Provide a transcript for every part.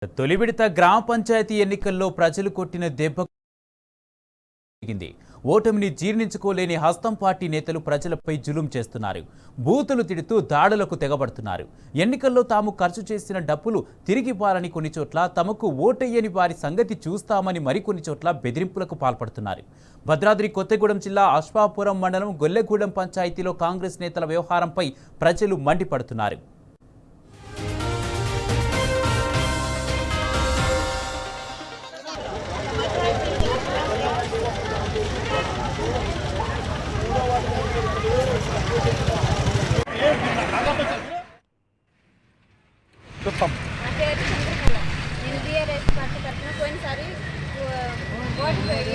తొలి విడత గ్రామ పంచాయతీ ఎన్నికల్లో ప్రజలు కొట్టిన దెబ్బ ఓటమిని జీర్ణించుకోలేని హస్తం పార్టీ నేతలు ప్రజలపై జులుం చేస్తున్నారు. బూతులు తిడుతూ దాడులకు తెగబడుతున్నారు. ఎన్నికల్లో తాము ఖర్చు చేసిన డబ్బులు తిరిగివ్వాలని కొన్ని చోట్ల, తమకు ఓటయ్యని వారి సంగతి చూస్తామని మరికొన్ని చోట్ల బెదిరింపులకు పాల్పడుతున్నారు. భద్రాద్రి కొత్తగూడెం జిల్లా అశ్వాపురం మండలం గొల్లెగూడెం పంచాయతీలో కాంగ్రెస్ నేతల వ్యవహారంపై ప్రజలు మండిపడుతున్నారు. నేను బీఆర్ఎస్ పార్టీ తరఫున పోయినసారి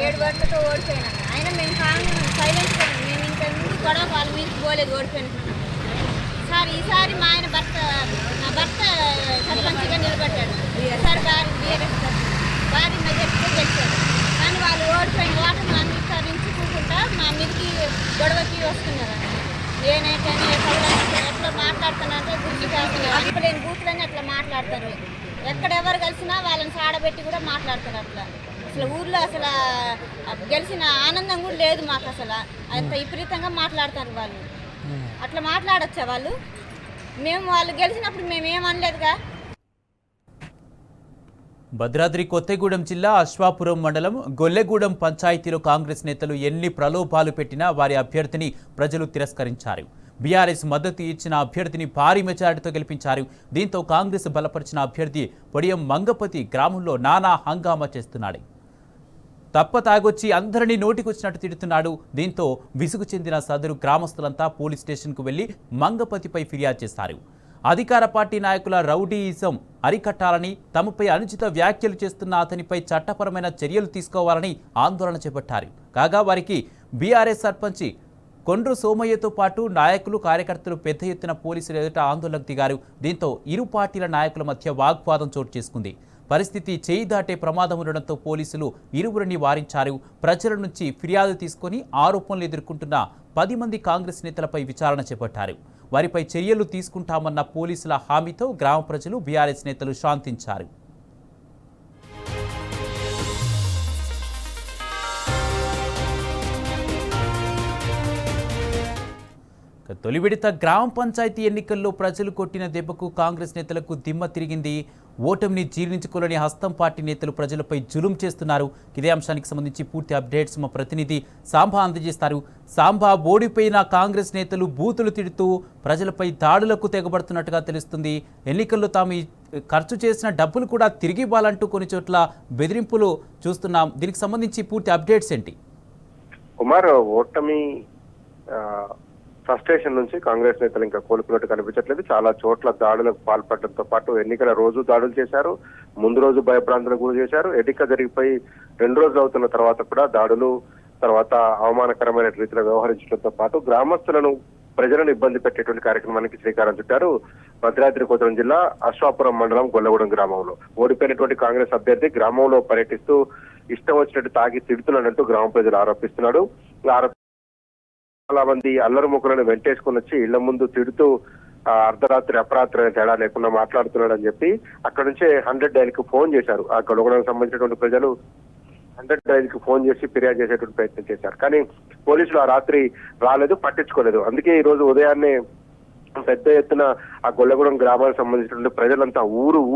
7 ఓట్లతో ఓడిపోయినాను. అయినా మేము సైలెంట్గా మేము ఇంకా ముందు గొడవ వాళ్ళ మీద పోలేదు, ఓడిపోయినాం. ఈసారి మా ఆయన నా భర్త సర్పంచ్గా నిలబడ్డాడు. ఈసారి బీఆర్ఎస్ భారీ మెజార్టీతో గెలిచాడు. కానీ వాళ్ళు ఓడిపోయిన ఓటమి అనుసరించుకుంటా మా మీదకి గొడవకి వస్తున్నారు. నేనైతే ఎట్లా మాట్లాడుతానంటే గుర్తు చేస్తున్నారు. లేని బూతులని అట్లా మాట్లాడతారు. ఎక్కడెవరు కలిసినా వాళ్ళని సాడబెట్టి కూడా మాట్లాడతారు. అసలు ఊర్లో అసలు గెలిచిన ఆనందం కూడా లేదు మాకు. అసలు అంత విపరీతంగా మాట్లాడతారు వాళ్ళు. అట్లా మాట్లాడొచ్చా వాళ్ళు? వాళ్ళు గెలిచినప్పుడు మేము ఏమనలేదుగా. భద్రాద్రి కొత్తగూడెం జిల్లా అశ్వాపురం మండలం గొల్లెగూడెం పంచాయతీలో కాంగ్రెస్ నేతలు ఎన్ని ప్రలోభాలు పెట్టినా వారి అభ్యర్థిని ప్రజలు తిరస్కరించారు. బీఆర్ఎస్ మద్దతు ఇచ్చిన అభ్యర్థిని భారీ మెజారిటీతో గెలిపించారు. దీంతో కాంగ్రెస్ బలపరిచిన అభ్యర్థి పొడియం మంగపతి గ్రామంలో నానా హంగామా చేస్తున్నాడు. తప్ప తాగొచ్చి అందరినీ నోటికొచ్చినట్టు తిడుతున్నాడు. దీంతో విసుగు చెందిన సదరు గ్రామస్తులంతా పోలీస్ స్టేషన్కు వెళ్లి మంగపతిపై ఫిర్యాదు చేశారు. అధికార పార్టీ నాయకుల రౌడీయిజం అరికట్టాలని, తమపై అనుచిత వ్యాఖ్యలు చేస్తున్న అతనిపై చట్టపరమైన చర్యలు తీసుకోవాలని ఆందోళన చేపట్టారు. కాగా వారికి బీఆర్ఎస్ సర్పంచి కొండ్రు సోమయ్యతో పాటు నాయకులు, కార్యకర్తలు పెద్ద ఎత్తున పోలీసులు ఎదుట ఆందోళనకు దిగారు. దీంతో ఇరు పార్టీల నాయకుల మధ్య వాగ్వాదం చోటు చేసుకుంది. పరిస్థితి చేయి దాటే ప్రమాదం ఉండడంతో పోలీసులు ఇరువురిని వారించారు. ప్రజల నుంచి ఫిర్యాదు తీసుకుని ఆరోపణలు ఎదుర్కొంటున్న 10 మంది కాంగ్రెస్ నేతలపై విచారణ చేపట్టారు. వారిపై చర్యలు తీసుకుంటామన్న పోలీసుల హామీతో గ్రామ ప్రజలు, బీఆర్ఎస్ నేతలు శాంతించారు. తొలి విడత గ్రామ పంచాయతీ ఎన్నికల్లో ప్రజలు కొట్టిన దెబ్బకు కాంగ్రెస్ నేతలకు దిమ్మ తిరిగింది. ఓటమిని జీర్ణించుకోలేని హస్తం పార్టీ నేతలు ప్రజలపై జులుం చేస్తున్నారు. ఇదే అంశానికి సంబంధించి పూర్తి అప్డేట్స్ మా ప్రతినిధి సాంబా అందజేస్తారు. సాంబా, ఓడిపోయిన కాంగ్రెస్ నేతలు బూతులు తిడుతూ ప్రజలపై దాడులకు తెగబడుతున్నట్టుగా తెలుస్తుంది. ఎన్నికల్లో తాము ఖర్చు చేసిన డబ్బులు కూడా తిరిగి ఇవ్వాలంటూ కొన్ని చోట్ల బెదిరింపులు చూస్తున్నాం. దీనికి సంబంధించి పూర్తి అప్డేట్స్ ఏంటి? కుమార్, ఓటమి ఫ్రస్ట్రేషన్ నుంచి కాంగ్రెస్ నేతలు ఇంకా కోలుకున్నట్టు కనిపించట్లేదు. చాలా చోట్ల దాడులకు పాల్పడడంతో పాటు ఎన్నికల రోజు దాడులు చేశారు, ముందు రోజు భయభ్రాంతులకు గురి చేశారు. ఎన్నిక జరిగిపోయి 2 రోజులు అవుతున్న తర్వాత కూడా దాడులు, తర్వాత అవమానకరమైన రీతిలో వ్యవహరించడంతో పాటు గ్రామస్తులను, ప్రజలను ఇబ్బంది పెట్టేటువంటి కార్యక్రమానికి శ్రీకారం చుట్టారు. భద్రాద్రి కొత్తగూడెం జిల్లా అశ్వాపురం మండలం గొల్లగూడెం గ్రామంలో ఓడిపోయినటువంటి కాంగ్రెస్ అభ్యర్థి గ్రామంలో పర్యటిస్తూ ఇష్టం వచ్చినట్టు తాగి తిడుతున్నాడంటూ గ్రామ ప్రజలు ఆరోపిస్తున్నాడు. చాలా మంది అల్లరి ముక్కలను వెంటేసుకుని వచ్చి ఇళ్ల ముందు తిడుతూ అర్ధరాత్రి అపరాత్రి తేడా లేకుండా మాట్లాడుతున్నాడని చెప్పి అక్కడ నుంచే 100 డైల్కి ఫోన్ చేశారు. ఆ గొడవకు సంబంధించినటువంటి ప్రజలు 100 డైల్కి ఫోన్ చేసి ఫిర్యాదు చేసేటువంటి ప్రయత్నం చేశారు. కానీ పోలీసులు ఆ రాత్రి రాలేదు, పట్టించుకోలేదు. అందుకే ఈ రోజు ఉదయాన్నే పెద్ద ఎత్తున ఆ గొల్లగూడెం గ్రామానికి సంబంధించినటువంటి ప్రజలంతా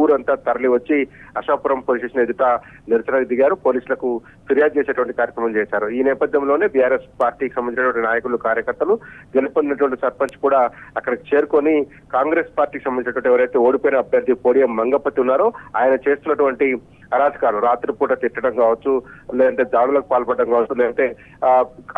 ఊరంతా తరలి వచ్చి అశ్వాపురం పోలీస్ స్టేషన్ ఎదుట నిరసనకు దిగారు. పోలీసులకు ఫిర్యాదు చేసేటువంటి కార్యక్రమం చేశారు. ఈ నేపథ్యంలోనే బీఆర్ఎస్ పార్టీకి సంబంధించినటువంటి నాయకులు, కార్యకర్తలు, గెలుపొందినటువంటి సర్పంచ్ కూడా అక్కడికి చేరుకొని కాంగ్రెస్ పార్టీకి సంబంధించినటువంటి ఎవరైతే ఓడిపోయిన అభ్యర్థి పొడియం మంగపతి ఉన్నారో ఆయన చేస్తున్నటువంటి అరాచకాలు, రాత్రిపూట తిట్టడం కావచ్చు, లేదంటే దాడులకు పాల్పడడం కావచ్చు, లేదంటే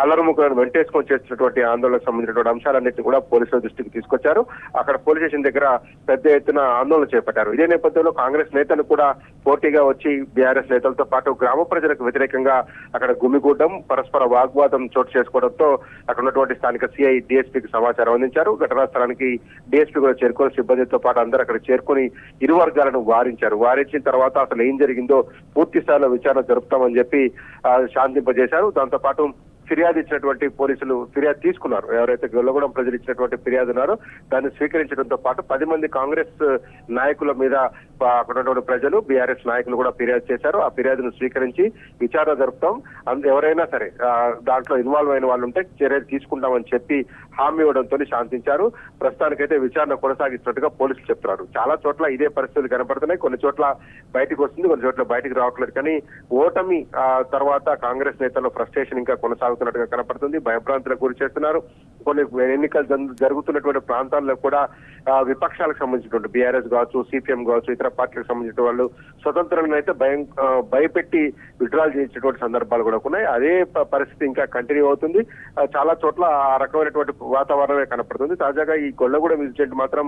అల్లరిముఖలను వెంటేసుకొని చేస్తున్నటువంటి ఆందోళనకు సంబంధించినటువంటి అంశాలన్నింటినీ కూడా పోలీసుల దృష్టికి తీసుకొచ్చారు. అక్కడ పోలీస్ స్టేషన్ దగ్గర పెద్ద ఎత్తున ఆందోళన చేపట్టారు. ఇదే నేపథ్యంలో కాంగ్రెస్ నేతలు కూడా పోటీగా వచ్చి బీఆర్ఎస్ నేతలతో పాటు గ్రామ ప్రజలకు వ్యతిరేకంగా అక్కడ గుమిగూడడం, పరస్పర వాగ్వాదం చోటు చేసుకోవడంతో అక్కడ ఉన్నటువంటి స్థానిక సిఐ డిఎస్పీకి సమాచారం అందించారు. ఘటనా స్థలానికి డిఎస్పీ కూడా చేరుకొని సిబ్బందితో పాటు అందరూ అక్కడ చేరుకొని ఇరు వర్గాలను వారించారు. వారించిన తర్వాత అసలు ఏం జరిగిందో పూర్తి స్థాయిలో విచారణ జరుపుతామని చెప్పి శాంతింపజేశారు. దాంతో పాటు ఫిర్యాదు ఇచ్చినటువంటి పోలీసులు ఫిర్యాదు తీసుకున్నారు. ఎవరైతే గొల్లగూడెం ప్రజలు ఇచ్చినటువంటి ఫిర్యాదు ఉన్నారో దాన్ని స్వీకరించడంతో పాటు 10 మంది కాంగ్రెస్ నాయకుల మీద అక్కడ ఉన్నటువంటి ప్రజలు, బీఆర్ఎస్ నాయకులు కూడా ఫిర్యాదు చేశారు. ఆ ఫిర్యాదును స్వీకరించి విచారణ జరుపుతాం, ఎవరైనా సరే దాంట్లో ఇన్వాల్వ్ అయిన వాళ్ళు ఉంటే చర్యలు తీసుకుంటామని చెప్పి హామీ ఇవ్వడంతో శాంతించారు. ప్రస్తుతానికైతే విచారణ కొనసాగిస్తున్నట్టుగా పోలీసులు చెప్తున్నారు. చాలా చోట్ల ఇదే పరిస్థితులు కనపడుతున్నాయి. కొన్ని చోట్ల బయటకు వస్తుంది, కొన్ని చోట్ల బయటకు రావట్లేదు. కానీ ఓటమి తర్వాత కాంగ్రెస్ నేతల్లో ఫ్రస్ట్రేషన్ ఇంకా కొనసాగుతున్నట్టుగా కనపడుతుంది. భయభ్రాంతులకు గురి చేస్తున్నారు. కొన్ని ఎన్నికలు జరుగుతున్నటువంటి ప్రాంతాల్లో కూడా విపక్షాలకు సంబంధించినటువంటి బీఆర్ఎస్ కావచ్చు, సిపిఎం కావచ్చు, ఇతర పార్టీలకు సంబంధించిన వాళ్ళు స్వతంత్రంగా అయితే భయపెట్టి విత్డ్రాల్ చేయించినటువంటి సందర్భాలు కూడా ఉన్నాయి. అదే పరిస్థితి ఇంకా కంటిన్యూ అవుతుంది. చాలా చోట్ల ఆ రకమైనటువంటి వాతావరణమే కనపడుతుంది. తాజాగా ఈ గొల్లగూడెం ఇన్సిడెంట్ మాత్రం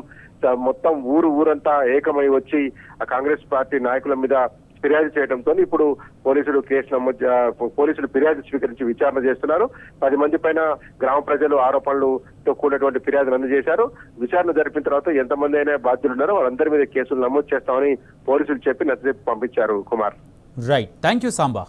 మొత్తం ఊరంతా ఏకమై వచ్చి ఆ కాంగ్రెస్ పార్టీ నాయకుల మీద ఫిర్యాదు చేయడంతో ఇప్పుడు పోలీసులు ఫిర్యాదు స్వీకరించి విచారణ చేస్తున్నారు. 10 మంది పైన గ్రామ ప్రజలు ఆరోపణలతో కూడినటువంటి ఫిర్యాదులు అందజేశారు. విచారణ జరిపిన తర్వాత ఎంతమంది అయినా బాధ్యులు ఉన్నారో వాళ్ళందరి మీద కేసులు నమోదు చేస్తామని పోలీసులు చెప్పి నచ్చజెప్పి పంపించారు. Kumar, right, thank you Samba.